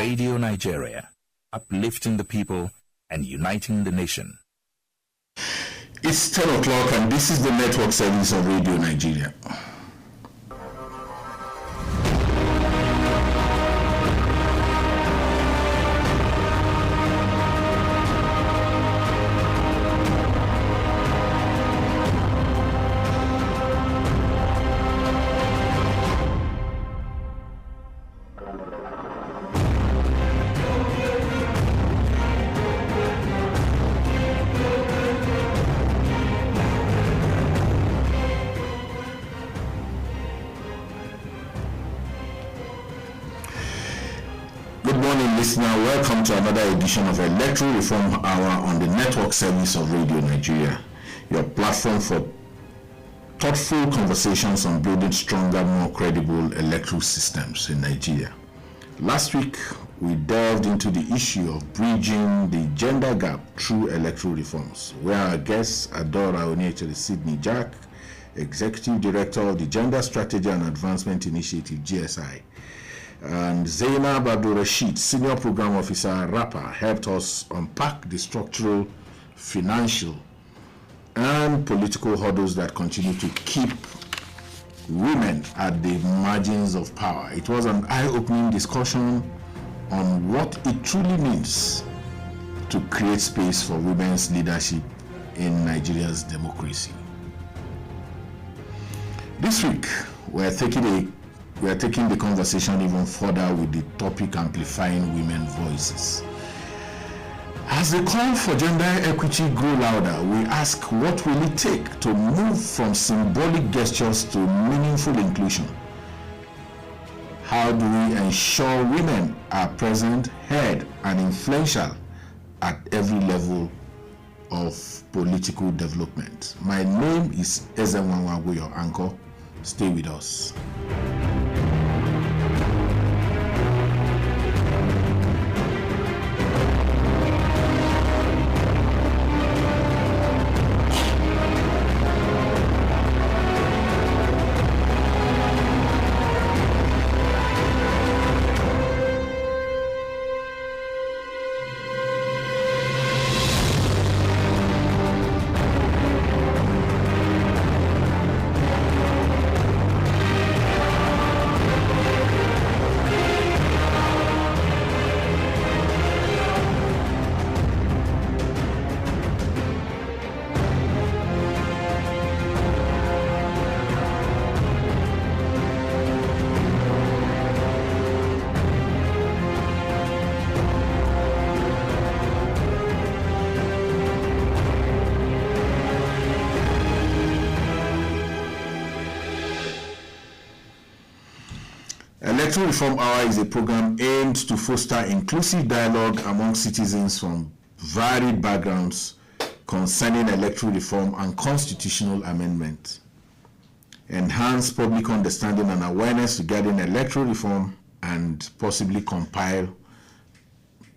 Radio Nigeria, uplifting the people and uniting the nation. It's 10 o'clock and this is the network service of Radio Nigeria. Welcome to another edition of Electoral Reform Hour on the network service of Radio Nigeria, your platform for thoughtful conversations on building stronger, more credible electoral systems in Nigeria. Last week, we delved into the issue of bridging the gender gap through electoral reforms, where our guests, Adora Onyechere Sydney Jack, Executive Director of the Gender Strategy and Advancement Initiative, GSI, and Zainab Abdul Rashid, Senior Program Officer, RAPA, helped us unpack the structural, financial, and political hurdles that continue to keep women at the margins of power. It was an eye-opening discussion on what it truly means to create space for women's leadership in Nigeria's democracy. This week, we are taking the conversation even further with the topic amplifying women voices. As the call for gender equity grew louder, we ask, what will it take to move from symbolic gestures to meaningful inclusion? How do we ensure women are present, heard, and influential at every level of political development? My name is Ezenwanwago, your anchor. Stay with us. Electoral Reform Hour is a program aimed to foster inclusive dialogue among citizens from varied backgrounds concerning electoral reform and constitutional amendment, enhance public understanding and awareness regarding electoral reform, and possibly compile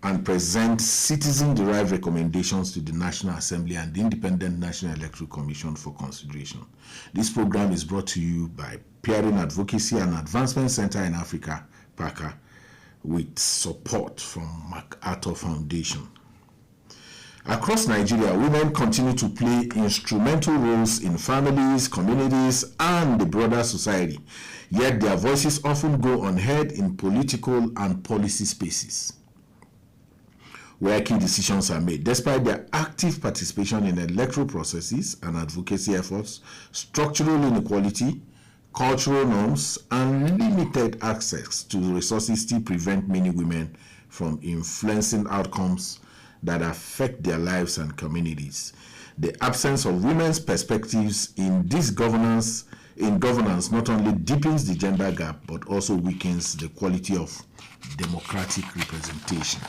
and present citizen-derived recommendations to the National Assembly and the Independent National Electoral Commission for consideration. This program is brought to you by Peering Advocacy and Advancement Center in Africa, PAACA, with support from MacArthur Foundation. Across Nigeria, women continue to play instrumental roles in families, communities, and the broader society, yet their voices often go unheard in political and policy spaces, where key decisions are made. Despite their active participation in electoral processes and advocacy efforts, structural inequality, cultural norms, and limited access to resources still prevent many women from influencing outcomes that affect their lives and communities. The absence of women's perspectives in governance not only deepens the gender gap, but also weakens the quality of democratic representation.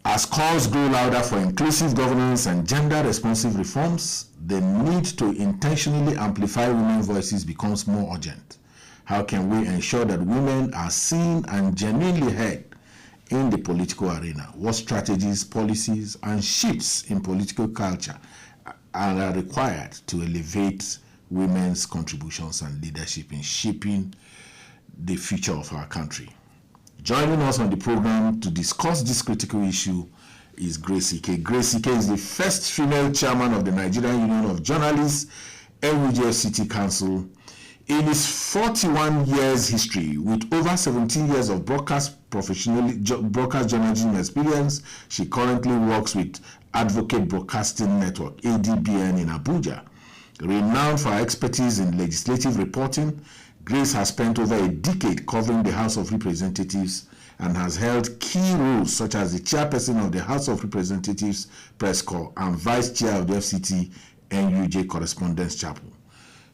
As calls grow louder for inclusive governance and gender-responsive reforms, the need to intentionally amplify women's voices becomes more urgent. How can we ensure that women are seen and genuinely heard in the political arena? What strategies, policies, and shifts in political culture are required to elevate women's contributions and leadership in shaping the future of our country? Joining us on the program to discuss this critical issue is Grace Ike. Grace Ike is the first female chairman of the Nigerian Union of Journalists, NUJ-FCT Council. In his 41 years history, with over 17 years of broadcast journalism experience, she currently works with Advocate Broadcasting Network, ADBN, in Abuja. Renowned for her expertise in legislative reporting, Grace has spent over a decade covering the House of Representatives and has held key roles such as the chairperson of the House of Representatives Press Corps and vice chair of the FCT NUJ Correspondence Chapel.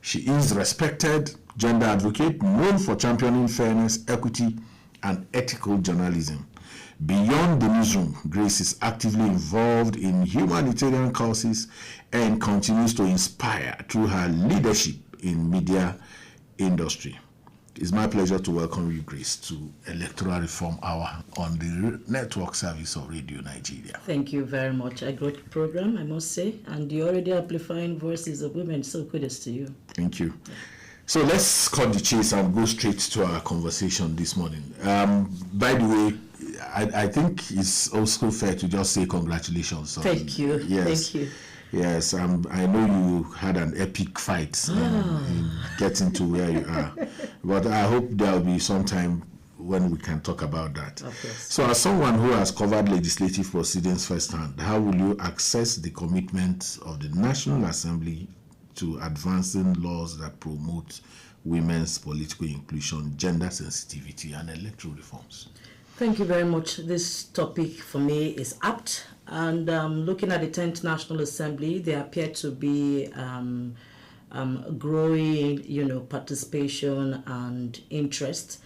She is respected gender advocate known for championing fairness, equity, and ethical journalism. Beyond the newsroom, Grace is actively involved in humanitarian causes and continues to inspire through her leadership in media industry. It's my pleasure to welcome you, Grace, to Electoral Reform Hour on the network service of Radio Nigeria. Thank you very much. A great program, I must say, and you're already amplifying voices of women, so kudos to you. Thank you. So let's cut the chase and go straight to our conversation this morning. By the way, I think it's also fair to just say congratulations. Thank you. Yes. Thank you. Yes, I know you had an epic fight in getting to where you are, but I hope there will be some time when we can talk about that. So as someone who has covered legislative proceedings firsthand, how will you assess the commitment of the National Assembly to advancing laws that promote women's political inclusion, gender sensitivity, and electoral reforms? Thank you very much. This topic for me is apt. And looking at the 10th National Assembly, there appear to be growing, participation and interest.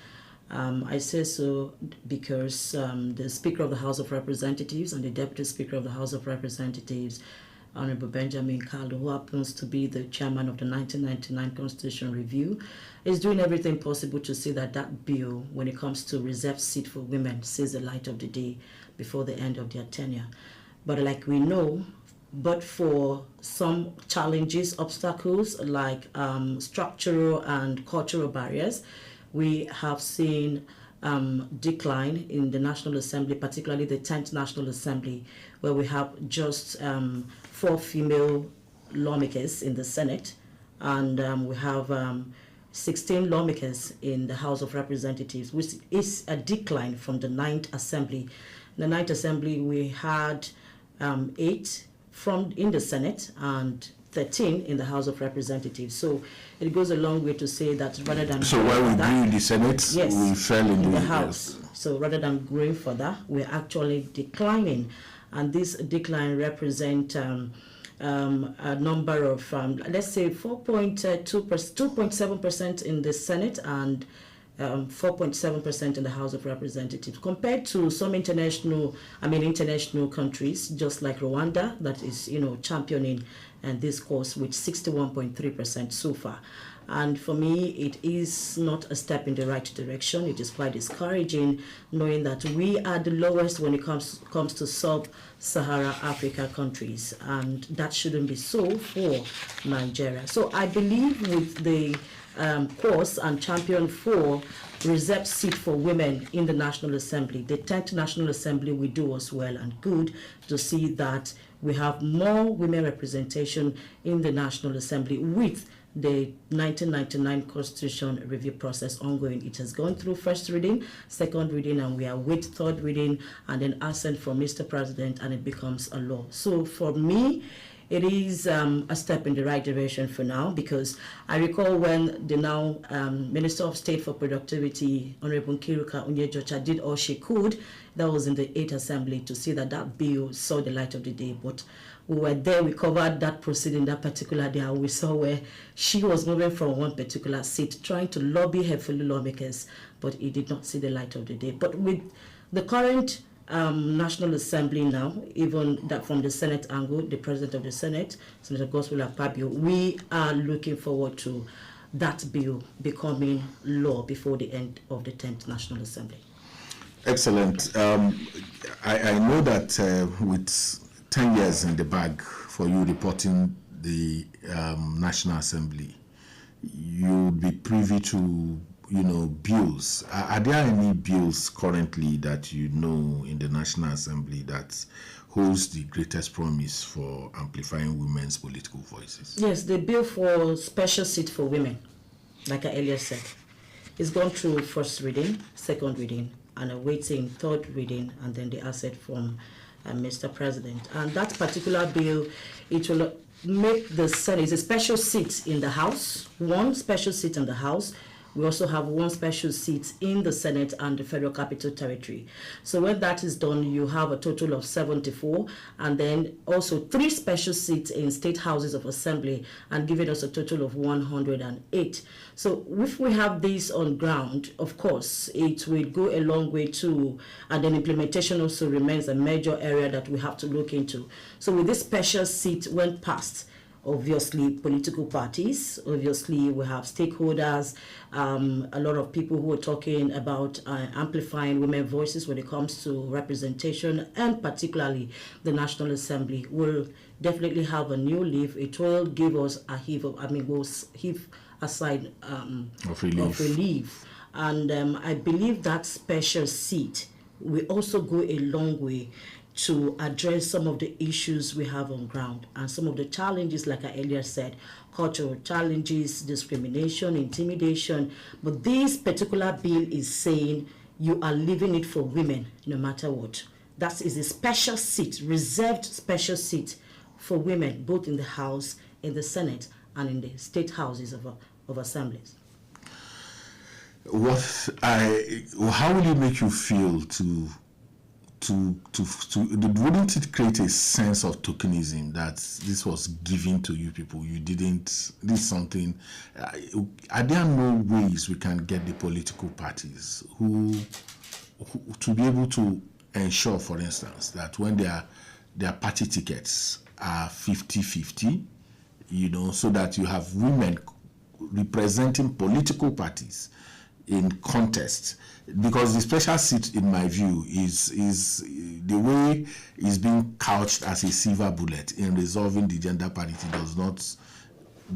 I say so because the Speaker of the House of Representatives and the Deputy Speaker of the House of Representatives, Honorable Benjamin Kalu, who happens to be the chairman of the 1999 Constitution Review, is doing everything possible to see that that bill, when it comes to reserved seat for women, sees the light of the day before the end of their tenure. But like we know, but for some challenges, obstacles like structural and cultural barriers, we have seen decline in the National Assembly, particularly the 10th National Assembly, where we have just 4 female lawmakers in the Senate, and we have 16 lawmakers in the House of Representatives, which is a decline from the 9th Assembly. In the 9th Assembly, we had 8 in the Senate and 13 in the House of Representatives. So it goes a long way to say that rather than... So while we grew in the Senate, yes, we fell in the House. Yes. So rather than growing further, we're actually declining. And this decline represents a number of, let's say, 2.7% in the Senate and 4.7% in the House of Representatives, compared to some international countries, just like Rwanda, that is, championing this course with 61.3% so far. And for me, it is not a step in the right direction. It is quite discouraging, knowing that we are the lowest when it comes to sub-Sahara Africa countries, and that shouldn't be so for Nigeria. So I believe with the course and champion for reserved seat for women in the National Assembly, the 10th National Assembly will do us well and good to see that we have more women representation in the National Assembly with the 1999 Constitution review process ongoing. It has gone through first reading, second reading, and we are with third reading, and then assent from Mr. President, and it becomes a law. So for me, it is a step in the right direction for now, because I recall when the now Minister of State for Productivity, Honorable Kiruka Onyejocha, did all she could. That was in the 8th Assembly to see that that bill saw the light of the day. But we were there, we covered that proceeding that particular day, and we saw where she was moving from one particular seat, trying to lobby her fellow lawmakers, but it did not see the light of the day. But with the current National Assembly now, even that from the Senate angle, the President of the Senate, Senator Gospel Akpabio, we are looking forward to that bill becoming law before the end of the 10th National Assembly. Excellent. I know that with 10 years in the bag for you reporting the National Assembly, you'll be privy to bills. Are there any bills currently that in the National Assembly that holds the greatest promise for amplifying women's political voices? Yes, the bill for special seat for women, like I earlier said, it's gone through first reading, second reading, and awaiting third reading, and then the asset from Mr. President. And that particular bill, it will make the Senate a special seat in the House, one special seat in the House. We also have one special seat in the Senate and the Federal Capital Territory. So when that is done, you have a total of 74, and then also 3 special seats in state houses of assembly, and giving us a total of 108. So if we have this on ground, of course, it will go a long way too, and then implementation also remains a major area that we have to look into. So with this special seat, when passed, obviously political parties, obviously we have stakeholders, a lot of people who are talking about amplifying women voices when it comes to representation, and particularly the National Assembly will definitely have a new leaf. It will give us a heave of, we'll heave aside of relief. And I believe that special seat will also go a long way to address some of the issues we have on ground and some of the challenges, like I earlier said, cultural challenges, discrimination, intimidation. But this particular bill is saying you are leaving it for women no matter what. That is a special seat, reserved special seat for women, both in the House, in the Senate, and in the state houses of assemblies. How will it make you feel wouldn't it create a sense of tokenism that this was given to you people? You didn't, this is something. Are there no ways we can get the political parties who to be able to ensure, for instance, that when their party tickets are 50-50, so that you have women representing political parties in contest? Because the special seat, in my view, is the way it's being couched as a silver bullet in resolving the gender parity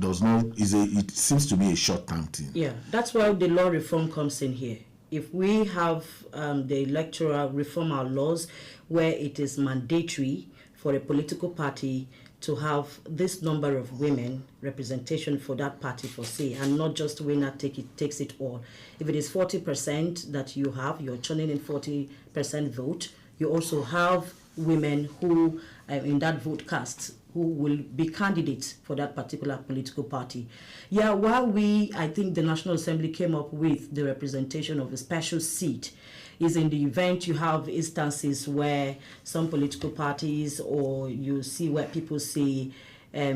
it seems to be a short-term thing. Yeah, that's why the law reform comes in here. If we have the Electoral Reform Hour laws where it is mandatory for a political party to have this number of women representation for that party for say, and not just winner takes it all. If it is 40% that you have, you're turning in 40% vote. You also have women who, in that vote cast, who will be candidates for that particular political party. Yeah, while I think the National Assembly came up with the representation of a special seat, is in the event you have instances where some political parties, or you see where people say,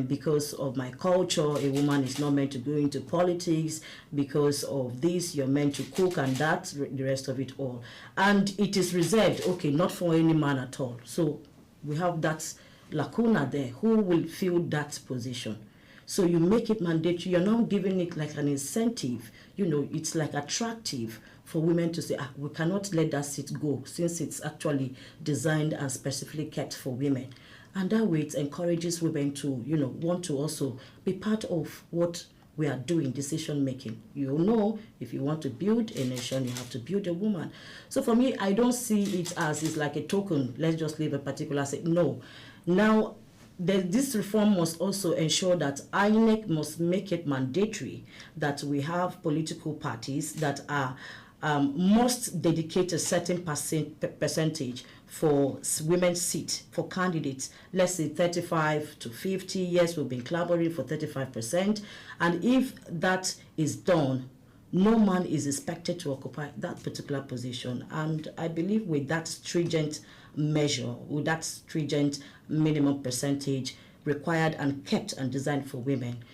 because of my culture, a woman is not meant to go into politics, because of this, you're meant to cook and that, the rest of it all. And it is reserved, okay, not for any man at all. So we have that lacuna there. Who will fill that position? So you make it mandatory. You're not giving it like an incentive. It's like attractive for women to say, we cannot let that seat go, since it's actually designed and specifically kept for women. And that way it encourages women to, want to also be part of what we are doing, decision making. If you want to build a nation, you have to build a woman. So for me, I don't see it as it's like a token. Let's just leave a particular seat. No. Now, this reform must also ensure that INEC must make it mandatory that we have political parties that are must dedicate a certain percentage for women's seat for candidates. Let's say 35 to 50. Yes, we've been clamoring for 35%. And if that is done, no man is expected to occupy that particular position. And I believe with that stringent measure, with that stringent minimum percentage required and kept and designed for women,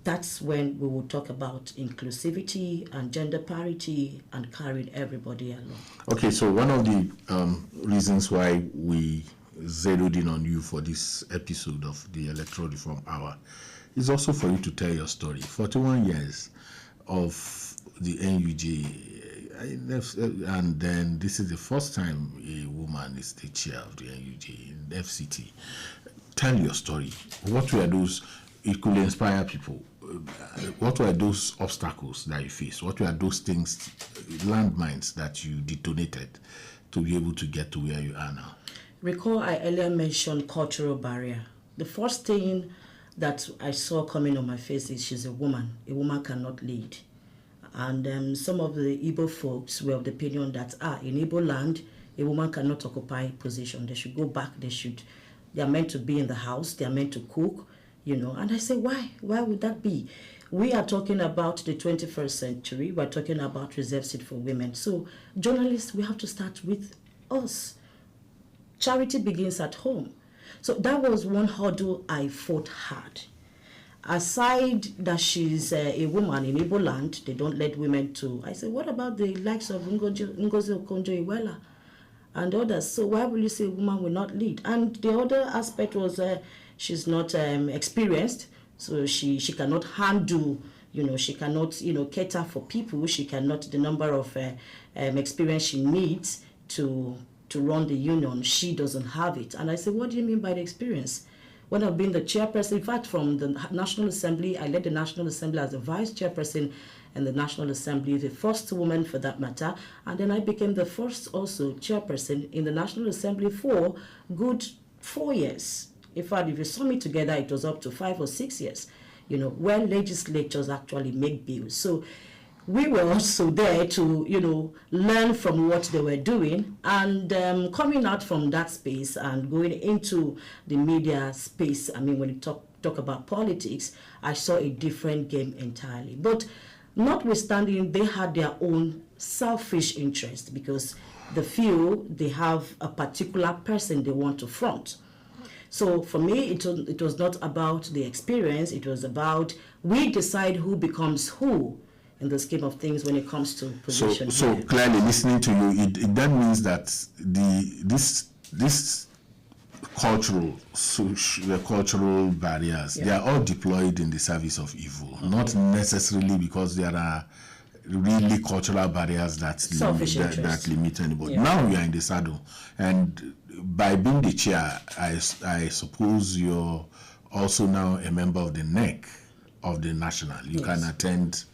that's when we will talk about inclusivity and gender parity and carrying everybody along. Okay, so one of the reasons why we zeroed in on you for this episode of the Electoral Reform Hour is also for you to tell your story. 41 years of the NUJ, and then this is the first time a woman is the chair of the NUJ in FCT. Tell your story. What were those? It could inspire people. what were those obstacles that you faced? What were those things, landmines that you detonated to be able to get to where you are now? Recall I earlier mentioned cultural barrier. The first thing that I saw coming on my face is she's a woman. A woman cannot lead. And some of the Igbo folks were of the opinion that in Igbo land, a woman cannot occupy position. They should go back. They are meant to be in the house. They are meant to cook, And I say, why? Why would that be? We are talking about the 21st century. We're talking about reserved seat for women. So journalists, we have to start with us. Charity begins at home. So that was one hurdle I fought hard. Aside that she's a woman in Igbo land, they don't let women to. I said, what about the likes of Ngozi Okonjo-Iweala and others? So why will you say a woman will not lead? And the other aspect was she's not experienced, so she cannot handle, she cannot, cater for people. She cannot, the number of experience she needs to run the union, she doesn't have it. And I said, what do you mean by the experience? When I've been the chairperson, in fact, from the National Assembly, I led the National Assembly as the vice chairperson in the National Assembly, the first woman for that matter. And then I became the first also chairperson in the National Assembly for good 4 years. In fact, if you saw me together, it was up to 5 or 6 years, when legislatures actually make bills. So we were also there to, learn from what they were doing, and coming out from that space and going into the media space. I mean, when you talk about politics, I saw a different game entirely. But notwithstanding, they had their own selfish interest because they feel they have a particular person they want to front. So for me, it was not about the experience. It was about we decide who becomes who in the scheme of things when it comes to position. So clearly, listening to you, it then means that this cultural barriers, they are all deployed in the service of evil, not necessarily because there are really cultural barriers that limit anybody. Now you are in the saddle, and by being the chair, I suppose you're also now a member of the NEC of the national. You can attend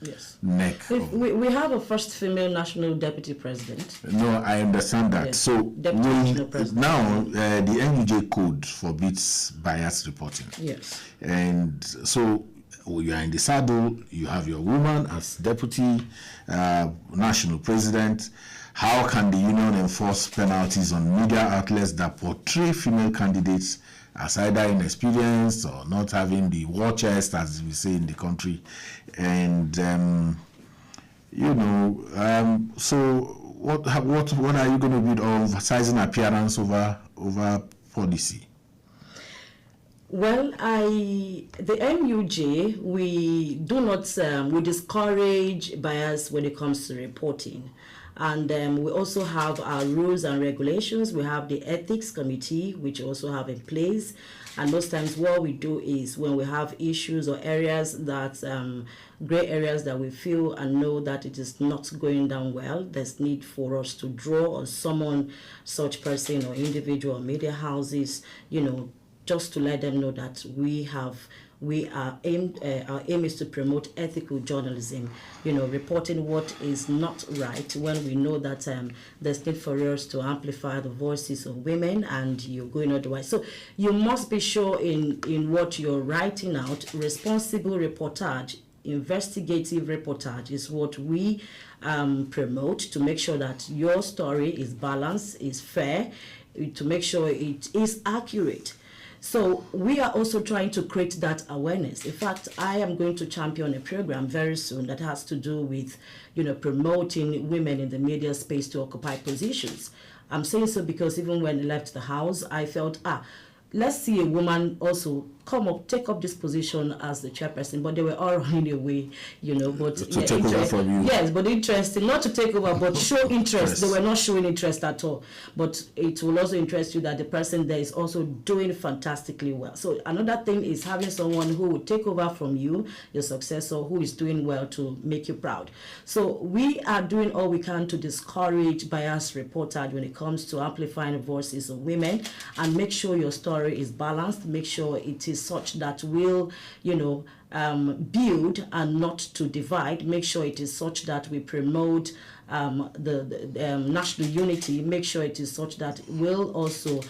NEC. We have a first female national deputy president. No, I understand that. Yes. So now the NUJ code forbids bias reporting. Yes. And so you are in the saddle, you have your woman as deputy national president. How can the union enforce penalties on media outlets that portray female candidates as either inexperienced or not having the war chest, as we say in the country? And so what are you going to be emphasizing appearance over policy? Well, the NUJ, we do not, we discourage bias when it comes to reporting. And we also have our rules and regulations. We have the ethics committee, which we also have in place. And most times what we do is when we have issues or areas that, gray areas that we feel and know that it is not going down well, there's need for us to draw or summon such person or individual or media houses, just to let them know that our aim is to promote ethical journalism, reporting what is not right when we know that there's need for us to amplify the voices of women and you're going otherwise. So you must be sure in what you're writing out. Responsible reportage, investigative reportage is what we promote to make sure that your story is balanced, is fair, to make sure it is accurate. So we are also trying to create that awareness. In fact, I am going to champion a program very soon that has to do with, promoting women in the media space to occupy positions. I'm saying so because even when I left the house, I felt, let's see a woman also take up this position as the chairperson, but they were all running away, but to take over from you. Yes, but interesting, not to take over, but show interest. They were not showing interest at all. But it will also interest you that the person there is also doing fantastically well. So another thing is having someone who will take over from you, your successor, who is doing well to make you proud. So we are doing all we can to discourage bias reportage when it comes to amplifying the voices of women and make sure your story story is balanced, make sure it is such that will, build and not to divide, make sure it is such that we promote the national unity, make sure it is such that will also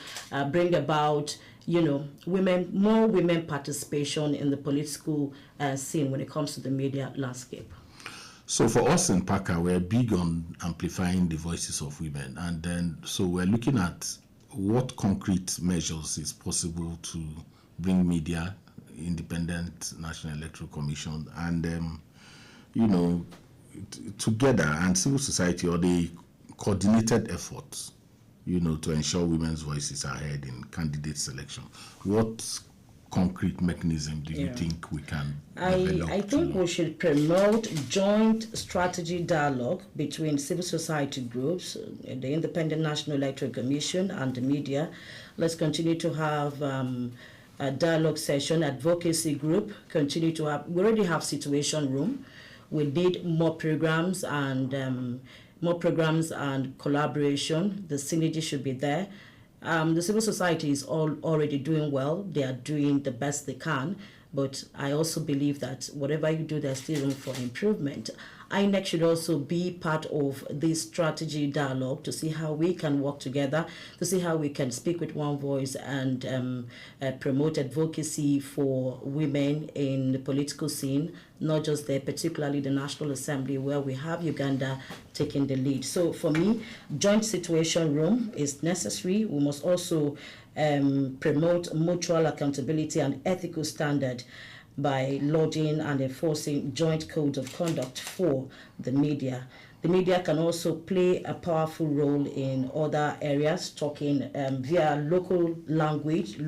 bring about more women participation in the political scene when it comes to the media landscape. So for us in PAACA, we're big on amplifying the voices of women, and then so we're looking at what concrete measures is possible to bring media, independent National Electoral Commission, and together, and civil society, or the coordinated efforts, to ensure women's voices are heard in candidate selection. What concrete mechanism do you think we can develop? I think we should promote joint strategy dialogue between civil society groups, the Independent National Electoral Commission, and the media. Let's continue to have a dialogue session, advocacy group, continue to have, we already have situation room. We need more programs and collaboration. The synergy should be there. The civil society is already doing well. They are doing the best they can. But I also believe that whatever you do, there's still room for improvement. INEC should also be part of this strategy dialogue to see how we can work together, to see how we can speak with one voice and promote advocacy for women in the political scene, not just there, particularly the National Assembly, where we have Uganda taking the lead. So for me, joint situation room is necessary. We must also promote mutual accountability and ethical standard by lodging and enforcing joint codes of conduct for the media. The media can also play a powerful role in other areas, talking via local language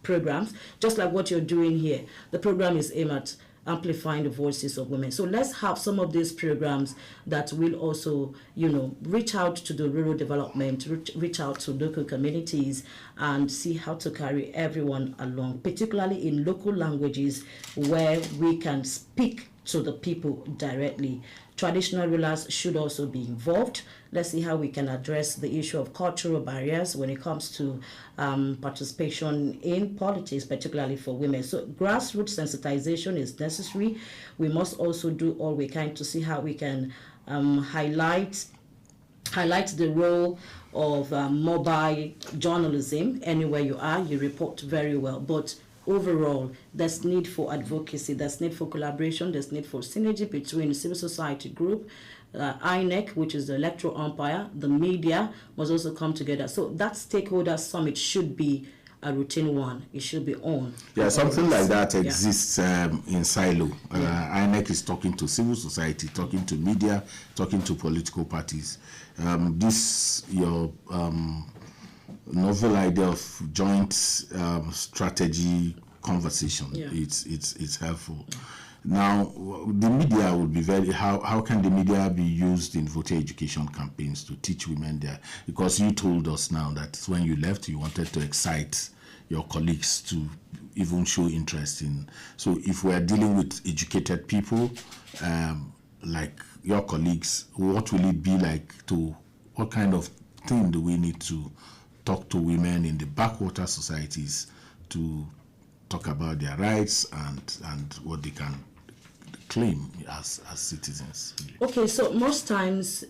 programs, just like what you're doing here. The program is aimed at amplifying the voices of women. So let's have some of these programs that will also, reach out to the rural development, reach out to local communities and see how to carry everyone along, particularly in local languages where we can speak to the people directly. Traditional rulers should also be involved. Let's see how we can address the issue of cultural barriers when it comes to participation in politics, particularly for women. So grassroots sensitization is necessary. We must also do all we can to see how we can highlight the role of mobile journalism. Anywhere you are, you report very well. But overall, there's need for advocacy, there's need for collaboration, there's need for synergy between the civil society group, INEC, which is the electoral umpire, the media must also come together. So that stakeholder summit should be a routine one. It should be on. Yeah, something like that exists in silo. INEC is talking to civil society, talking to media, talking to political parties. Your novel idea of joint strategy conversation, it's helpful. Now, the media would be how can the media be used in voter education campaigns to teach women there? Because you told us now that when you left, you wanted to excite your colleagues to even show interest in. So if we are dealing with educated people, like your colleagues, what will it be like what kind of thing do we need to talk to women in the backwater societies to talk about their rights and what they can claim as citizens? Okay, so most times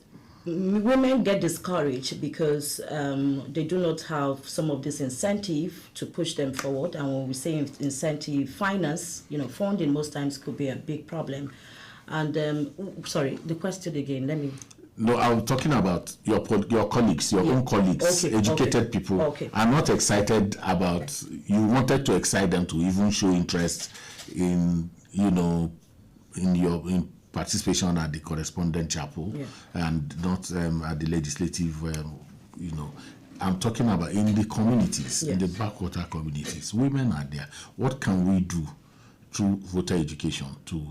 women get discouraged because they do not have some of this incentive to push them forward. And when we say incentive, finance, funding most times could be a big problem. And sorry, the question again, let me... No, I'm talking about your colleagues, your own colleagues, educated people are not excited about, you wanted to excite them to even show interest in, in participation at the correspondent chapel and not at the legislative, I'm talking about in the communities, in the backwater communities. Women are there. What can we do through voter education to,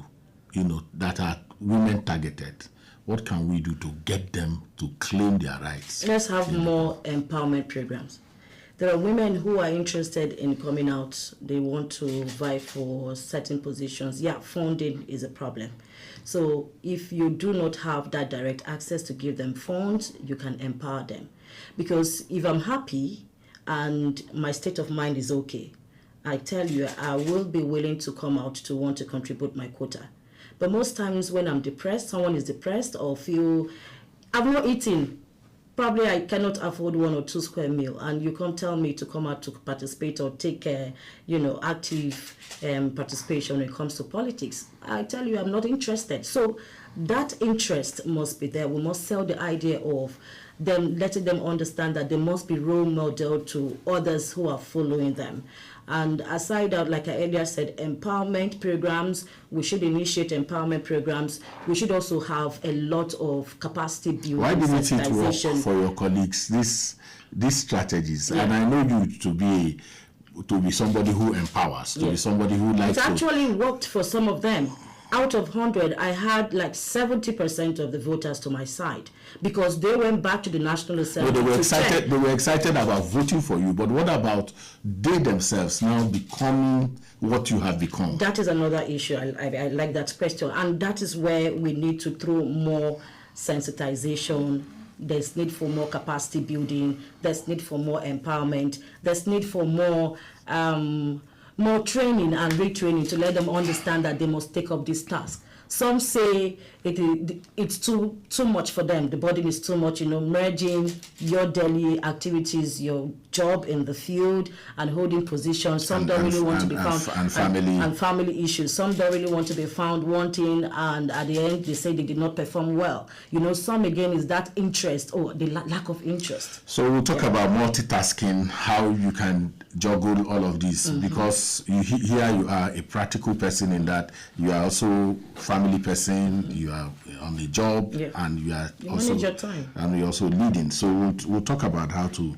that are women targeted? What can we do to get them to claim their rights? Let's have more empowerment programs. There are women who are interested in coming out. They want to vie for certain positions. Yeah, funding is a problem. So if you do not have that direct access to give them funds, you can empower them. Because if I'm happy and my state of mind is okay, I tell you, I will be willing to come out to want to contribute my quota. But most times when I'm depressed, someone is depressed or feel I've not eaten, probably I cannot afford 1 or 2 square meal, and you can't tell me to come out to participate or take active participation when it comes to politics. I tell you, I'm not interested. So that interest must be there. We must sell the idea of them, letting them understand that they must be role model to others who are following them. And aside that, like I earlier said, empowerment programs, we should initiate empowerment programs. We should also have a lot of capacity building. Why didn't it work for your colleagues, these strategies? Yeah. And I know you to be somebody who empowers, to be somebody who likes to... It actually worked for some of them. Out of 100, I had like 70% of the voters to my side because they went back to the National Assembly. They were excited. They were excited about voting for you. But what about they themselves now becoming what you have become? That is another issue. I like that question, and that is where we need to throw more sensitization. There's need for more capacity building. There's need for more empowerment. There's need for more training and retraining to let them understand that they must take up this task. Some say it's too much for them. The burden is too much, merging your daily activities, your job in the field and holding positions. Some don't really want to be found. And family issues. Some don't really want to be found wanting, and at the end they say they did not perform well. Some again is that interest or the lack of interest. So we'll talk about multitasking, how you can juggle all of this, because here you are a practical person in that you are also family person, you are on the job, and you also manage your time. And you're also leading. So we'll talk about how to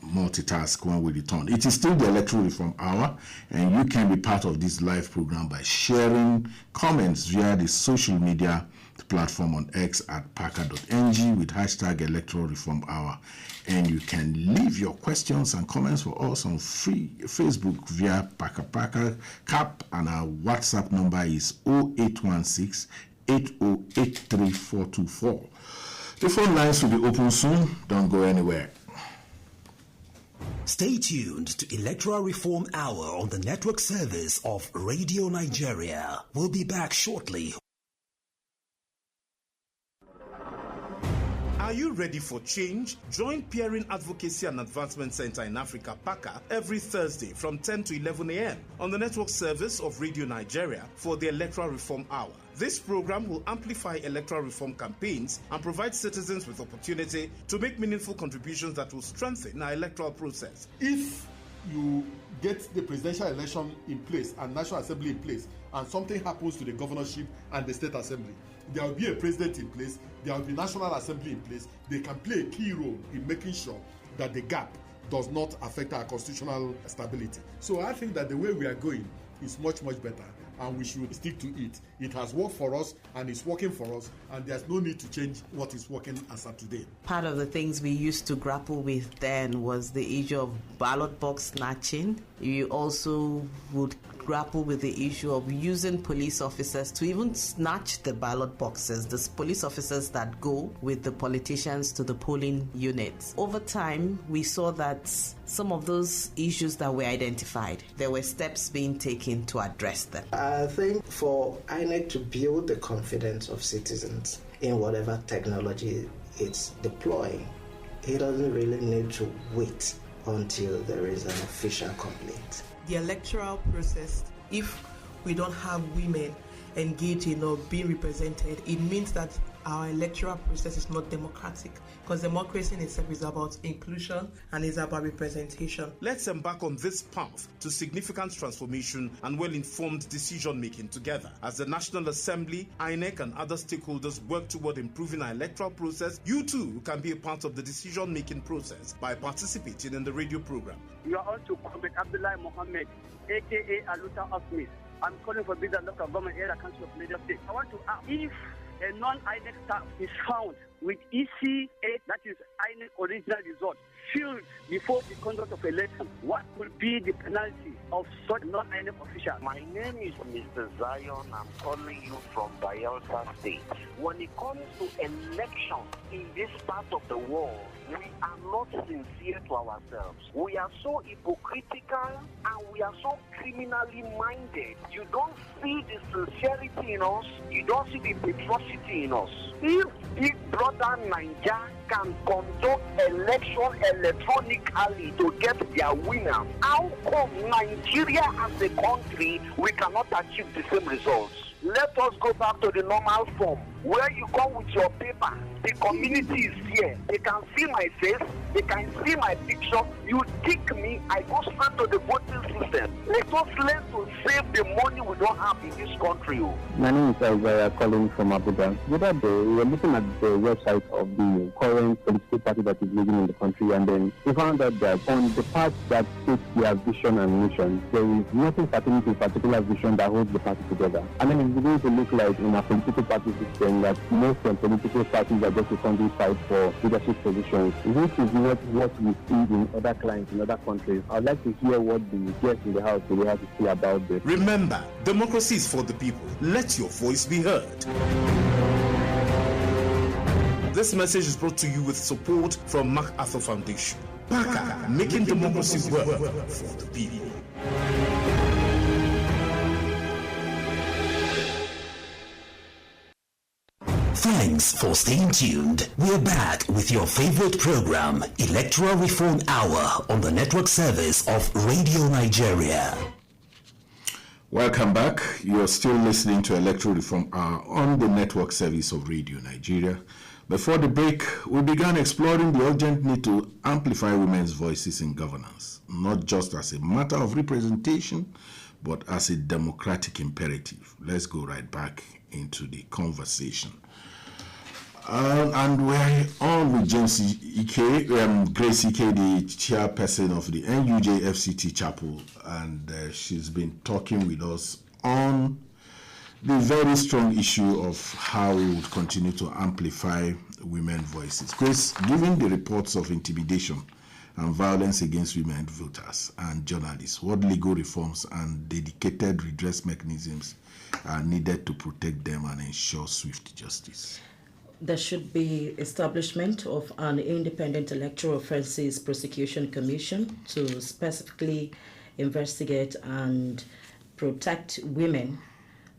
multitask when we return. It is still the Electoral Reform Hour, and you can be part of this live program by sharing comments via the social media platform on X at PAACA.ng with hashtag Electoral Reform Hour. And you can leave your questions and comments for us on free Facebook via PAACA CAP, and our WhatsApp number is 0816 8083424. The phone lines will be open soon. Don't go anywhere. Stay tuned to Electoral Reform Hour on the network service of Radio Nigeria. We'll be back shortly. Are you ready for change? Join Peering Advocacy and Advancement Center in Africa, PAACA, every Thursday from 10 to 11 a.m. on the network service of Radio Nigeria for the Electoral Reform Hour. This program will amplify electoral reform campaigns and provide citizens with opportunity to make meaningful contributions that will strengthen our electoral process. If you get the presidential election in place and National Assembly in place, and something happens to the governorship and the state assembly, there will be a president in place, there will be National Assembly in place. They can play a key role in making sure that the gap does not affect our constitutional stability. So I think that the way we are going is much, much better, and we should stick to it. It has worked for us and it's working for us, and there's no need to change what is working as of today. Part of the things we used to grapple with then was the issue of ballot box snatching. You also would grapple with the issue of using police officers to even snatch the ballot boxes, the police officers that go with the politicians to the polling units. Over time, we saw that some of those issues that were identified, there were steps being taken to address them. I think for INEC to build the confidence of citizens in whatever technology it's deploying, it doesn't really need to wait until there is an official complaint. The electoral process, if we don't have women engaging or being represented, it means that our electoral process is not democratic, because democracy in itself is about inclusion and is about representation. Let's embark on this path to significant transformation and well-informed decision-making together. As the National Assembly, INEC and other stakeholders work toward improving our electoral process, you too can be a part of the decision-making process by participating in the radio program. You are on to Comrade Abdullah Mohammed, a.k.a. Aluta Smith. I'm calling for Bida Local Government Area Council of Niger State. I want to ask if a non-INEC staff is found with EC8, that is INEC original result, filled before the conduct of election, what will be the penalty of such non-INEC official? My name is Mr. Zion. I'm calling you from Bayelsa State. When it comes to elections in this part of the world, we are not sincere to ourselves. We are so hypocritical and we are so criminally minded. You don't see the sincerity in us. You don't see the patrioticity in us. If Big Brother Nigeria can conduct election electronically to get their winner, how come Nigeria as a country, we cannot achieve the same results? Let us go back to the normal form, where you come with your paper. The community is here. They can see my face. They can see my picture. You tick me, I go straight to the voting system. Let us learn to save the money we don't have in this country. My name is Isaiah calling from Abuja. The other day, we were looking at the website of the current political party that is leading in the country, and then we found out that on the part that states their vision and mission, there is nothing pertaining to a particular vision that holds the party together. And then it's beginning to look like in a political party system that most political parties are just a conduit fight for leadership positions, which is not what we see in other clients in other countries. I'd like to hear what the guests in the house will have to say about this. Remember, democracy is for the people. Let your voice be heard. This message is brought to you with support from MacArthur Foundation. PAACA, making democracy work for the people. Thanks for staying tuned. We're back with your favorite program, Electoral Reform Hour, on the network service of Radio Nigeria. Welcome back. You're still listening to Electoral Reform Hour on the network service of Radio Nigeria. Before the break, we began exploring the urgent need to amplify women's voices in governance, not just as a matter of representation, but as a democratic imperative. Let's go right back into the conversation. And we're on with Grace Ike, the chairperson of the NUJ-FCT Chapel, and she's been talking with us on the very strong issue of how we would continue to amplify women's voices. Grace, given the reports of intimidation and violence against women voters and journalists, what legal reforms and dedicated redress mechanisms are needed to protect them and ensure swift justice? There should be establishment of an independent electoral offences prosecution commission to specifically investigate and protect women.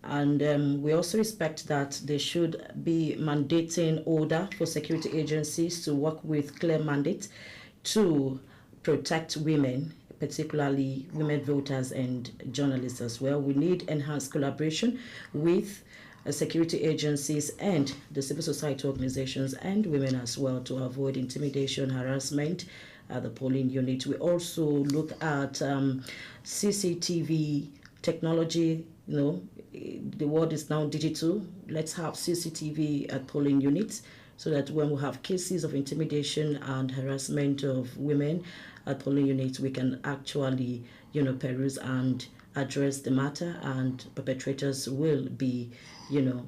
And we also expect that there should be mandating order for security agencies to work with clear mandate to protect women, particularly women voters and journalists as well. We need enhanced collaboration with security agencies and the civil society organizations and women as well to avoid intimidation, harassment at the polling unit. We also look at CCTV technology. You know, the world is now digital. Let's have CCTV at polling units so that when we have cases of intimidation and harassment of women at polling units, we can actually, peruse and address the matter, and perpetrators will be,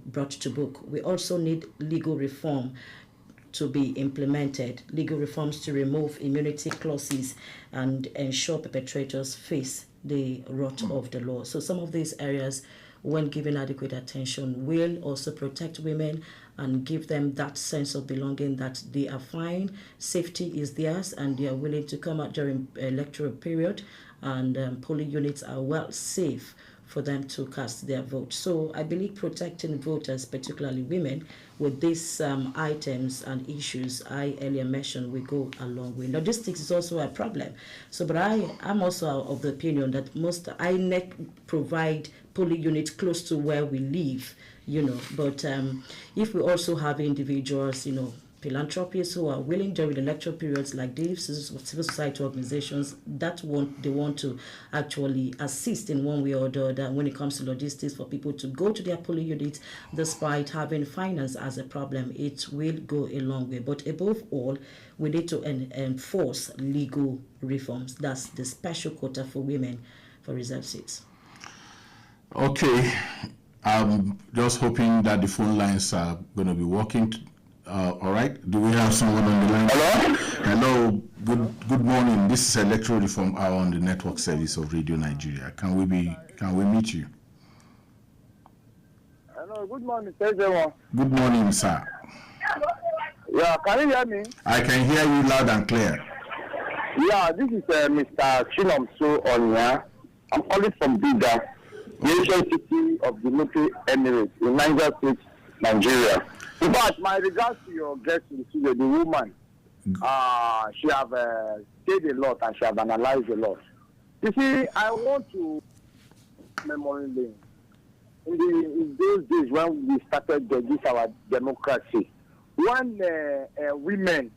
brought to book. We also need legal reform to be implemented, legal reforms to remove immunity clauses and ensure perpetrators face the wrath of the law. So some of these areas, when given adequate attention, will also protect women and give them that sense of belonging that they are fine, safety is theirs, and they are willing to come out during electoral period, and polling units are well safe for them to cast their vote. So I believe protecting voters, particularly women, with these items and issues I earlier mentioned, we go a long way. Logistics is also a problem. So, but I'm also of the opinion that most INEC provide polling units close to where we live, but if we also have individuals, philanthropists who are willing during electoral periods like these, civil society organizations, they want to actually assist in one way or the other when it comes to logistics for people to go to their polling units, despite having finance as a problem, it will go a long way. But above all, we need to enforce legal reforms. That's the special quota for women for reserved seats. Okay. I'm just hoping that the phone lines are going to be working All right. Do we have someone on the line? Hello. Good morning. This is Electoral Reform Hour on the network service of Radio Nigeria. Can we meet you? Hello. Good morning, everyone. Good morning, sir. Yeah. Can you hear me? I can hear you loud and clear. Yeah. This is Mr. Chinomso Onya. I'm calling from Bida, the ancient city of the Military Emirates in Niger State, Nigeria. In fact, my regards to your guest in the studio, the woman. She have said a lot and she have analyzed a lot. You see, I want to memory lane. In those days when we started this our democracy, when women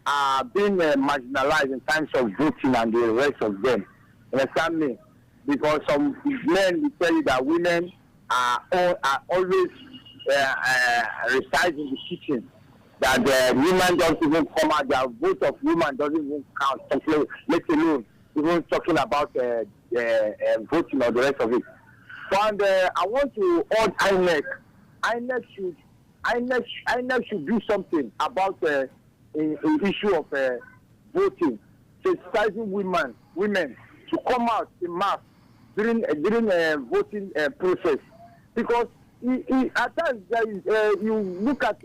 are being marginalized in terms of voting and the rest of them, understand me? Because some men will tell you that women are always reside in the kitchen, that women don't even come out, their vote of women doesn't even count, let alone even talking about voting or the rest of it. And I want to urge INEC should do something about the issue of voting, sensitizing women to come out in mass during voting process, because at times you look at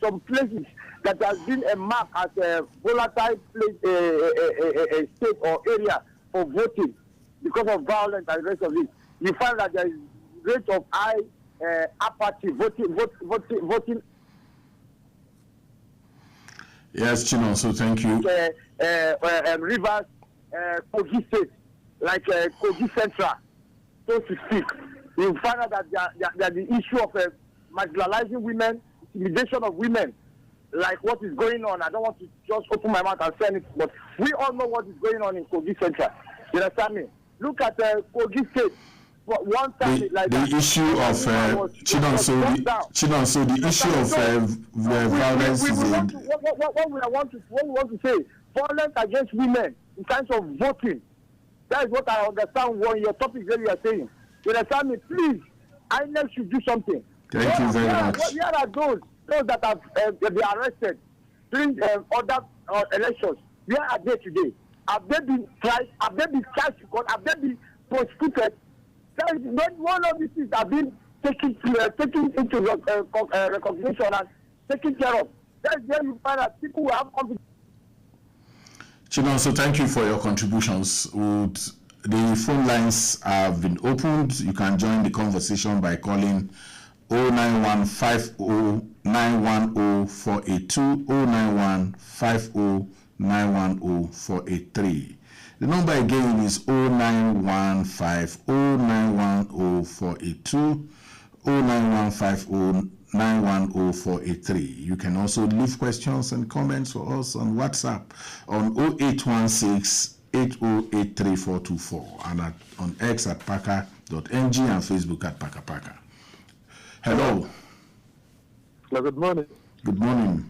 some places that has been a mark as a volatile place, state or area for voting because of violence and the rest of it. You find that there is rate of high apathy voting. Yes, Chino. So thank you. Rivers, Kogi State, like Kogi Central, so to speak. You find out that the issue of marginalizing women, intimidation of women, like what is going on. I don't want to just open my mouth and say it, but we all know what is going on in Kogi Central. You understand me? Look at Kogi State. One time, the issue of Chinonso, the issue of violence is what we want to say, violence against women in terms of voting. That is what I understand when your topic that you are saying. You understand me? Please, INEC should do something. Thank you very much. Where are those that have been arrested during other elections? Where are they today? Have they been tried? Have they been charged? Have they been prosecuted? That is not one of these things have been taken into recognition and taken care of. That's where you find that people will have confidence. Chinonso, thank you for your contributions. The phone lines have been opened. You can join the conversation by calling 09150910482, 09150910483. The number again is 09150910482, 09150910483. You can also leave questions and comments for us on WhatsApp on 0816-8083-424 and on X at PAACA.ng and Facebook at PAACA. Hello. Hello, good morning. Good morning.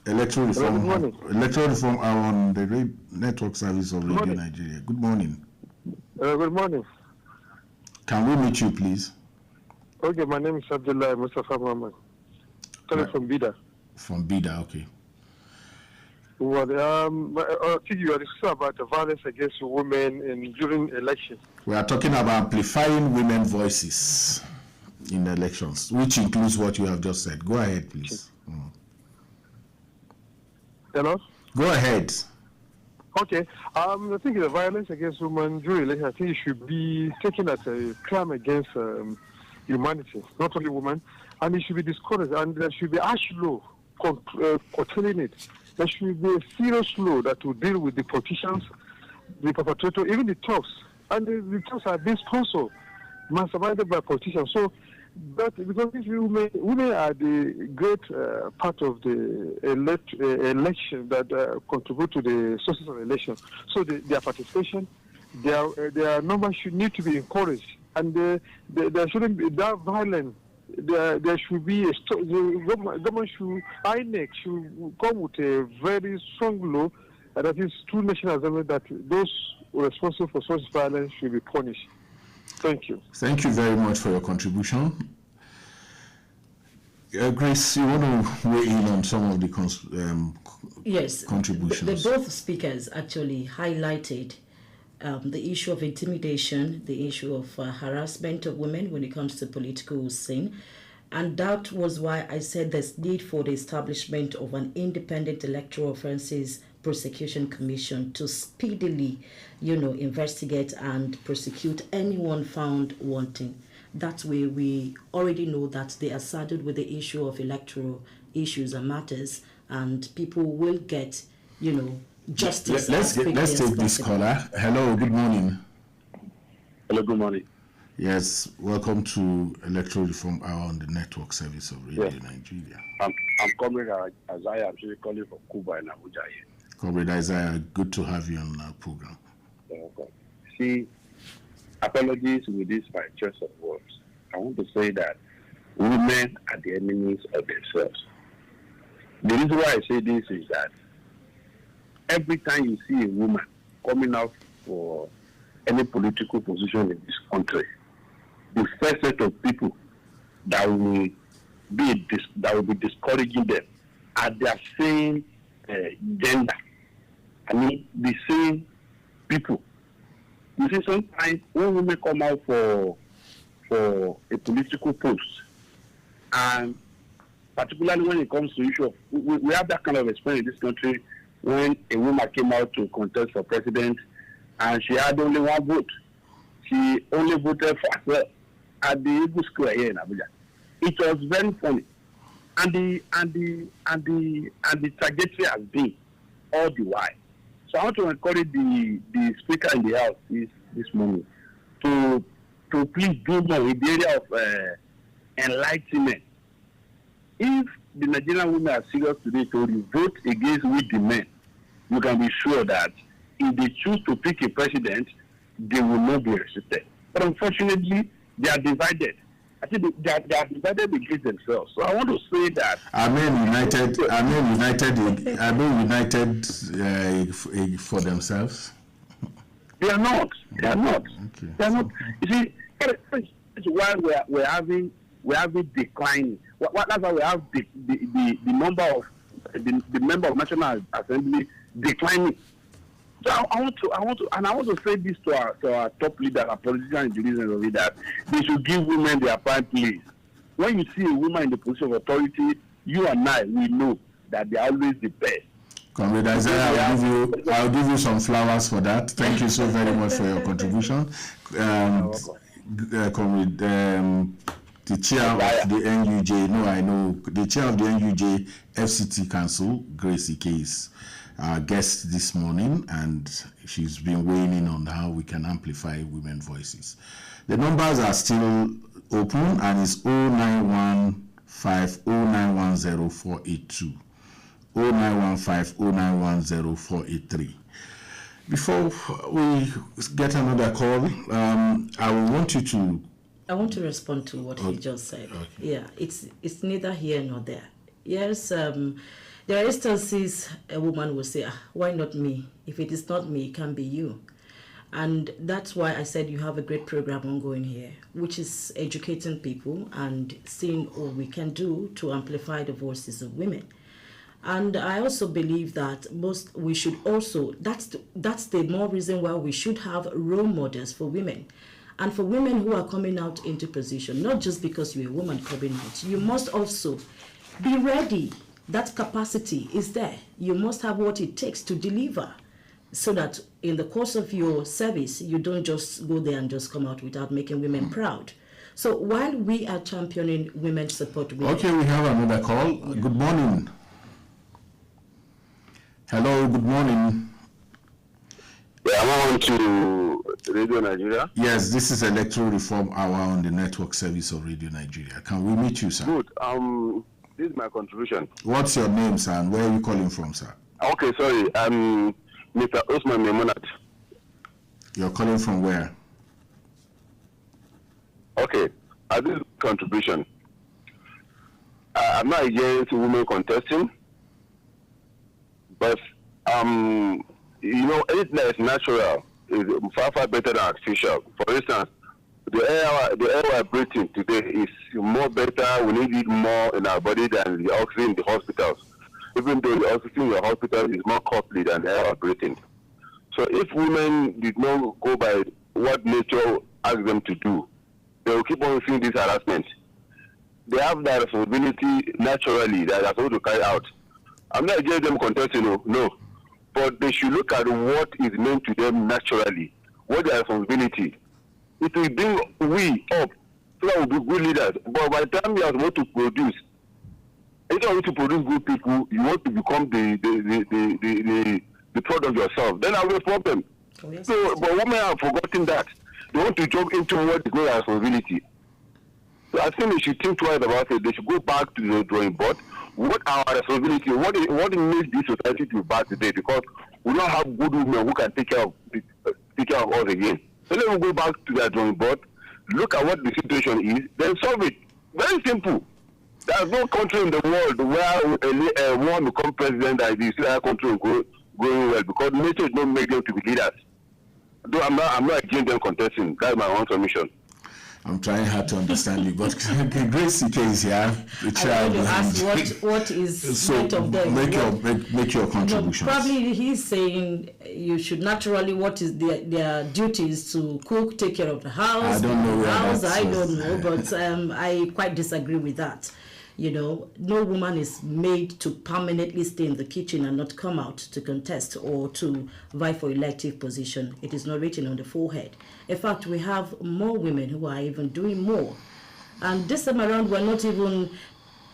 Electoral Reform Hour on the network service of Radio Nigeria. Good morning. Good morning. Can we meet you, please? Okay, my name is Abdullah Mustafa Muhammad. Calling from Bida. From Bida, okay. Well, I think you are discussing about the violence against women during elections. We are talking about amplifying women voices in the elections, which includes what you have just said. Go ahead, please. Hello? Go ahead. Okay. I think the violence against women during election, I think it should be taken as a crime against humanity, not only women, and it should be discouraged, and there should be harsh law curtailing it. There should be a serious law that will deal with the politicians, the perpetrator, even the thugs. And the thugs are being sponsored, masterminded by politicians. So, but because these women are the great part of the election that contribute to the success of the election. So their participation, their numbers should need to be encouraged, and there shouldn't be that violence. There should be the government should, INEC should come with a very strong law that is through national assembly that those responsible for such violence should be punished. Thank you. Thank you very much for your contribution. Grace, you want to weigh in on some of the yes, contributions? Both speakers actually highlighted the issue of intimidation, the issue of harassment of women when it comes to political scene. And that was why I said there's need for the establishment of an independent electoral offences prosecution commission to speedily, investigate and prosecute anyone found wanting. That way we already know that they are saddled with the issue of electoral issues and matters, and people will get, justice. Let's take this caller. Hello, good morning. Hello, good morning. Yes, welcome to Electoral Reform Hour on the network service of Radio Nigeria. I'm Comrade Isaiah. I'm actually calling from Cuba in Abuja here. Comrade Isaiah, good to have you on our program. See, apologies with this my choice of words. I want to say that women are the enemies of themselves. The reason why I say this is that every time you see a woman coming out for any political position in this country, the first set of people that will be discouraging them are their same gender. I mean, the same people. You see, sometimes when women come out for a political post, and particularly when it comes to issue of, we have that kind of experience in this country when a woman came out to contest for president and she had only one vote. She only voted for herself at the Eagle Square here in Abuja. It was very funny. And the trajectory has been all the while. So I want to encourage the speaker in the house this morning to please do more in the area of enlightenment. If the Nigerian women are serious today to vote against with the men, you can be sure that if they choose to pick a president, they will not be restricted. But unfortunately, they are divided. I think they are divided against themselves. So I want to say that united for themselves. They are not. Okay. They are not. You see, that's why we're having declining. That's why we have the number of the member of National Assembly declining. So I want to say this to our top leaders, our politicians in the region of it, that they should give women their prime place. When you see a woman in the position of authority, you and I, we know that they are always the best. Comrade Isaiah, I'll give you some flowers for that. Thank you so very much for your contribution. Comrade, the chair of the NUJ, the chair of the NUJ-FCT Council, Grace Ike, is our guest this morning, and she's been weighing in on how we can amplify women's voices. The numbers are still open, and it's 0915-0910-482, 0915-0910-483. Before we get another call, I want to respond to what he just said. Okay. Yeah, it's neither here nor there. Yes, there are instances a woman will say, why not me? If it is not me, it can be you. And that's why I said you have a great program ongoing here, which is educating people and seeing what we can do to amplify the voices of women. And I also believe that we should also, that's the more reason why we should have role models for women. And for women who are coming out into position, not just because you're a woman coming out, you must also be ready. That capacity is there. You must have what it takes to deliver, so that in the course of your service, you don't just go there and just come out without making women proud. So while we are championing women's support, okay, we have another call. Yeah. Good morning. Hello, good morning. Yeah, I'm on to Radio Nigeria. Yes, this is Electoral Reform Hour on the network service of Radio Nigeria. Can we meet you, sir? Good. This is my contribution. What's your name, sir, and where are you calling from, sir? Okay, sorry. I'm Mr. Osman Memonat. You're calling from where? Okay, this is contribution. I'm not against women contesting, but anything that is natural is far better than artificial. For instance, The air we're breathing today is more better. We need it more in our body than the oxygen in the hospitals. Even though the oxygen in the hospital is more costly than the air we're breathing. So if women did not go by what nature asks them to do, they will keep on seeing this harassment. They have that responsibility naturally that they're supposed to carry out. I'm not against them contesting, no. But they should look at what is meant to them naturally. What their responsibility. It will bring we up so that we'll be good leaders. But by the time you are supposed to produce, if you want to produce good people, you want to become the product of yourself. Then I have a problem. Oh, yes, so, but women have forgotten that. They want to jump into what is not their responsibility. So I think they should think twice about it. They should go back to the drawing board. What are our responsibility? What makes this society to be bad today? Because we don't have good women who can take care of us again. So let them go back to their drawing board, look at what the situation is, then solve it. Very simple. There's no country in the world where a woman becomes president that you see that country going well because nature is not make them to be leaders. Though I'm not against them contesting. That's my own submission. I'm trying hard to understand you, but Grace CK is here. The child. I want to ask what is so meant of them. Make your contribution. No, probably he's saying you should naturally. What is their duties to cook, take care of the house? I don't know. I don't know, but I quite disagree with that. You know, no woman is made to permanently stay in the kitchen and not come out to contest or to vie for elective position. It is not written on the forehead. In fact, we have more women who are even doing more. And this time around, we're not even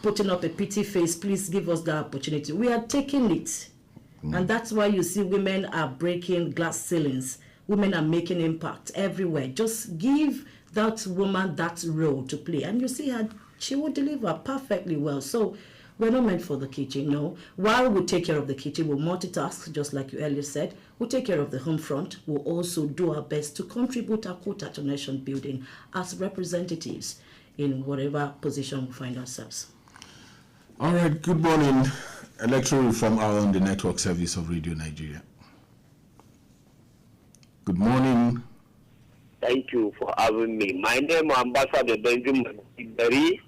putting up a pity face, please give us the opportunity. We are taking it. And that's why you see women are breaking glass ceilings. Women are making impact everywhere. Just give that woman that role to play. And you see her. She will deliver perfectly well. So we're not meant for the kitchen, no. While we take care of the kitchen, we'll multitask, just like you earlier said. We'll take care of the home front. We'll also do our best to contribute our quota to nation building as representatives in whatever position we find ourselves. All right, good morning. Electoral Reform Hour on the network service of Radio Nigeria. Good morning. Thank you for having me. My name is Ambassador Benjamin Iberi.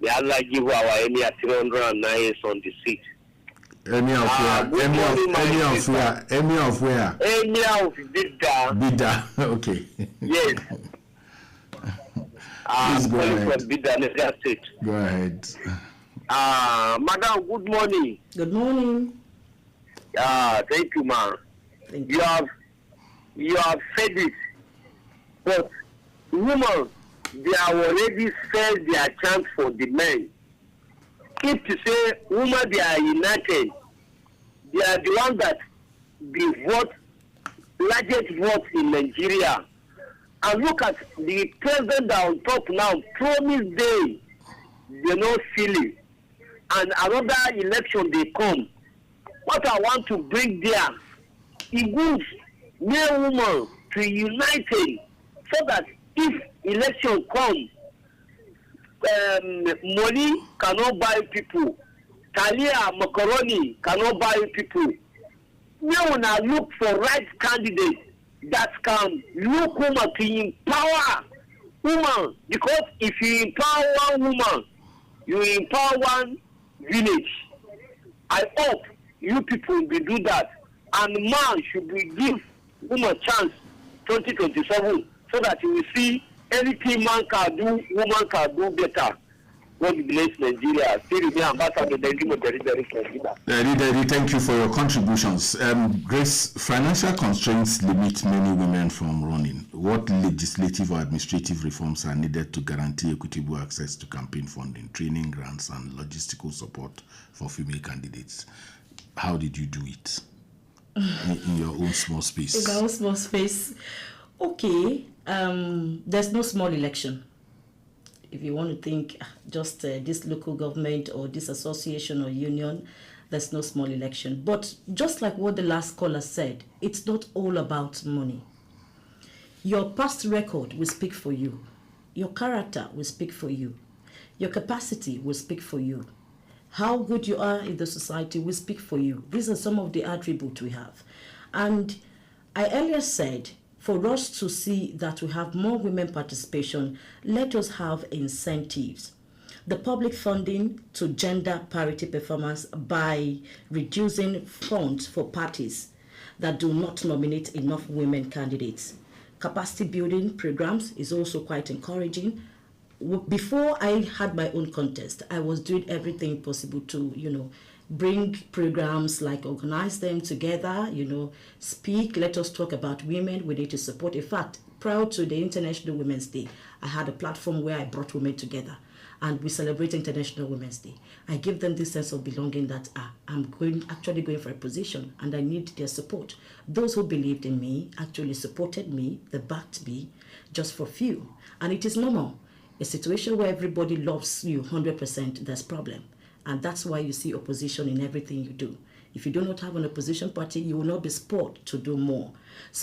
May Allah give our Emir 309 years on the seat. Emir of where? Emir of where? Emir of Bida. Bida, okay. Yes. Please go ahead. From Bida, Niger State. Go ahead. Madam, good morning. Good morning. Thank you, ma'am. You have said it. But women, they are already said their chance for the men. If to say women, they are united, they are the ones that the largest vote in Nigeria. And look at the president that on top now, promise day, they're not silly. And another election they come. What I want to bring there, it gives men women to unite so that if election comes, money cannot buy people. Talia, macaroni cannot buy people. We will now look for right candidates that can look woman to empower woman. Because if you empower one woman, you empower one village. I hope you people will do that. And man should be give woman chance 2027 so that you will see anything man can do, woman can do better. God bless Nigeria. Still be Ambassador thank you for your contributions. Grace, financial constraints limit many women from running. What legislative or administrative reforms are needed to guarantee equitable access to campaign funding, training grants, and logistical support for female candidates? How did you do it in your own small space? In my own small space. Okay, there's no small election. If you want to think just this local government or this association or union, there's no small election. But just like what the last caller said, it's not all about money. Your past record will speak for you. Your character will speak for you. Your capacity will speak for you. How good you are in the society will speak for you. These are some of the attributes we have. And I earlier said, for us to see that we have more women participation, let us have incentives. The public funding to gender parity performance by reducing funds for parties that do not nominate enough women candidates. Capacity building programs is also quite encouraging. Before I had my own contest, I was doing everything possible to, bring programs, like organize them together, speak, let us talk about women, we need to support. In fact, prior to the International Women's Day, I had a platform where I brought women together and we celebrate International Women's Day. I give them this sense of belonging that I'm actually going for a position and I need their support. Those who believed in me actually supported me, they backed me, just for few. And it is normal. A situation where everybody loves you 100%, there's problem. And that's why you see opposition in everything you do. If you do not have an opposition party, you will not be spurred to do more.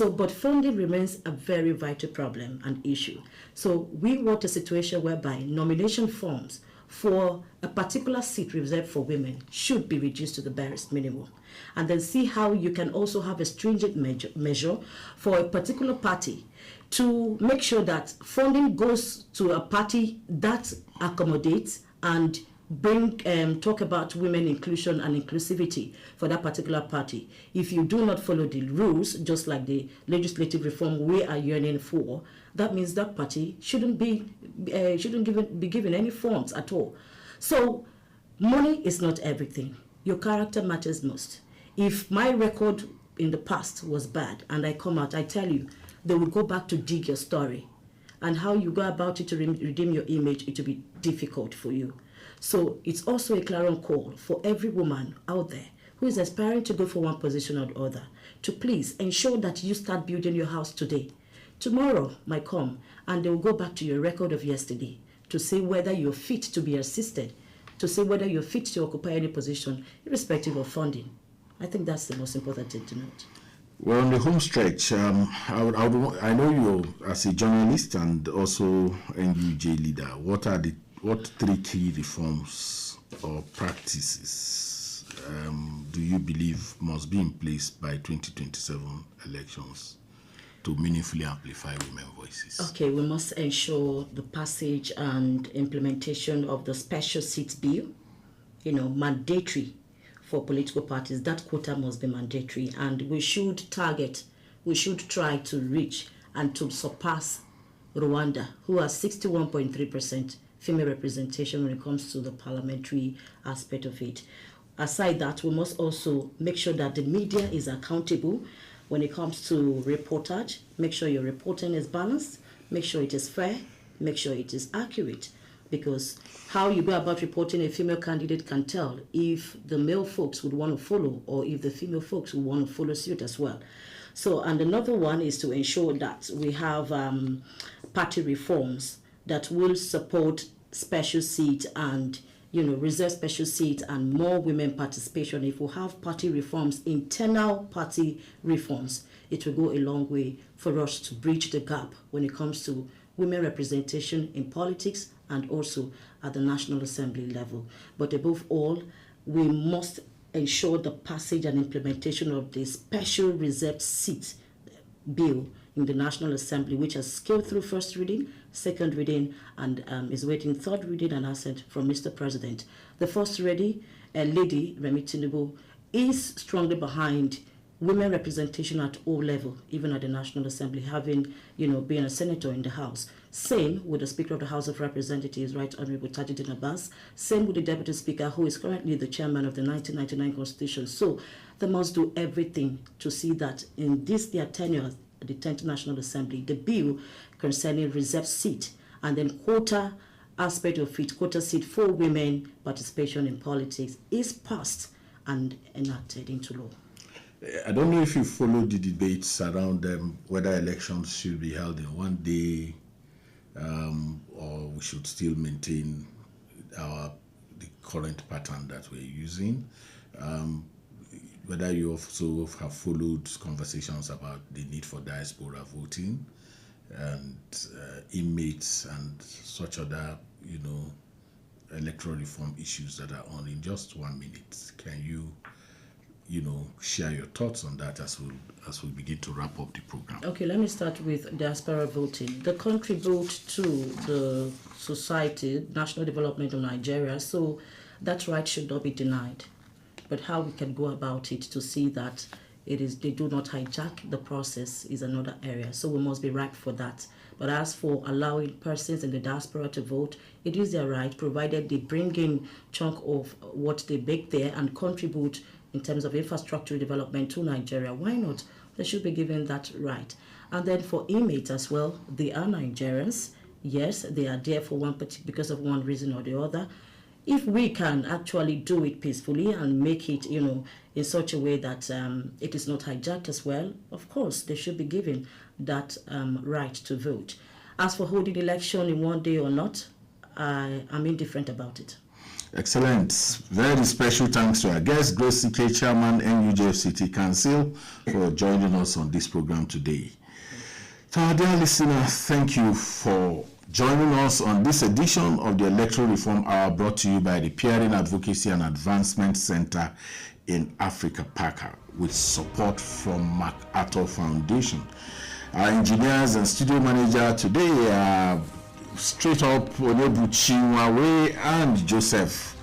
But funding remains a very vital problem and issue. So we want a situation whereby nomination forms for a particular seat reserved for women should be reduced to the barest minimum. And then see how you can also have a stringent measure for a particular party to make sure that funding goes to a party that accommodates and talk about women inclusion and inclusivity for that particular party. If you do not follow the rules, just like the legislative reform we are yearning for, that means that party shouldn't be given any funds at all. So money is not everything. Your character matters most. If my record in the past was bad and I come out, I tell you, they will go back to dig your story. And how you go about it to redeem your image, it will be difficult for you. So it's also a clarion call for every woman out there who is aspiring to go for one position or the other to please ensure that you start building your house today. Tomorrow might come and they will go back to your record of yesterday to see whether you're fit to be assisted, to see whether you're fit to occupy any position, irrespective of funding. I think that's the most important thing to note. Well, on the home stretch, I know you as a journalist and also NUJ leader. What three key reforms or practices do you believe must be in place by 2027 elections to meaningfully amplify women's voices? Okay, we must ensure the passage and implementation of the special seats bill, mandatory for political parties. That quota must be mandatory, and we should try to reach and to surpass Rwanda, who has 61.3% female representation when it comes to the parliamentary aspect of it. Aside that, we must also make sure that the media is accountable when it comes to reportage. Make sure your reporting is balanced, make sure it is fair, make sure it is accurate, because how you go about reporting a female candidate can tell if the male folks would want to follow or if the female folks would want to follow suit as well. So, and another one is to ensure that we have party reforms that will support special seats and reserve special seats and more women participation. If we have party reforms, internal party reforms, it will go a long way for us to bridge the gap when it comes to women representation in politics and also at the National Assembly level. But above all, we must ensure the passage and implementation of the special reserved seat bill in the National Assembly, which has scaled through first reading, second reading, and is waiting third reading and assent from Mr. President. The first lady, Remi Tinubu, is strongly behind women representation at all level, even at the National Assembly, having, being a senator in the House. Same with the Speaker of the House of Representatives, Right Honorable Tajuddin Abbas. Same with the Deputy Speaker, who is currently the chairman of the 1999 Constitution. So they must do everything to see that in their tenure, the 10th National Assembly, the bill concerning reserved seat and then quota aspect of it, quota seat for women participation in politics, is passed and enacted into law. I don't know if you followed the debates around whether elections should be held in one day or we should still maintain the current pattern that we're using. Whether you also have followed conversations about the need for diaspora voting and inmates and such other, electoral reform issues that are on. In just 1 minute, can you, share your thoughts on that as we begin to wrap up the program. Okay, let me start with diaspora voting. They contribute to the society, national development of Nigeria, so that right should not be denied. But how we can go about it to see that they do not hijack the process is another area. So we must be ripe for that. But as for allowing persons in the diaspora to vote, it is their right, provided they bring in chunk of what they bake there and contribute in terms of infrastructure development to Nigeria. Why not? They should be given that right. And then for inmates as well, they are Nigerians. Yes, they are there for because of one reason or the other. If we can actually do it peacefully and make it, in such a way that it is not hijacked as well, of course, they should be given that right to vote. As for holding election in one day or not, I'm indifferent about it. Excellent. Very special thanks to our guest, Grace CK, Chairman, NUJ-FCT Council, for joining us on this program today. To our dear listener, thank you for joining us on this edition of the Electoral Reform Hour, brought to you by the Peering Advocacy and Advancement Center in Africa, PAACA, with support from MacArthur Foundation. Our engineers and studio manager today are straight up Onebuchi Nwawe and Joseph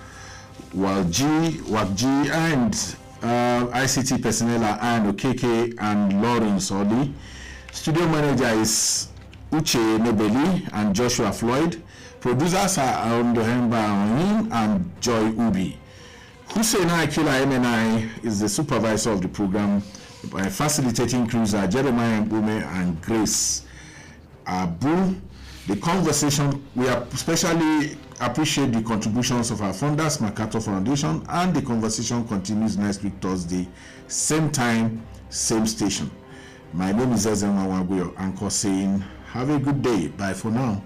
Wagji, and ICT personnel are Anne Okeke and Lawrence Oli. Studio manager is Uche Nebeli and Joshua Floyd. Producers are Ondohemba and Joy Ubi. Hussein Akila MNI is the supervisor of the program. Facilitating crews are Jeremiah Mbume and Grace Abu. The conversation, we especially appreciate the contributions of our funders, MacArthur Foundation, and the conversation continues next week, Thursday, same time, same station. My name is Ezen Mawagwe, anchor saying, have a good day. Bye for now.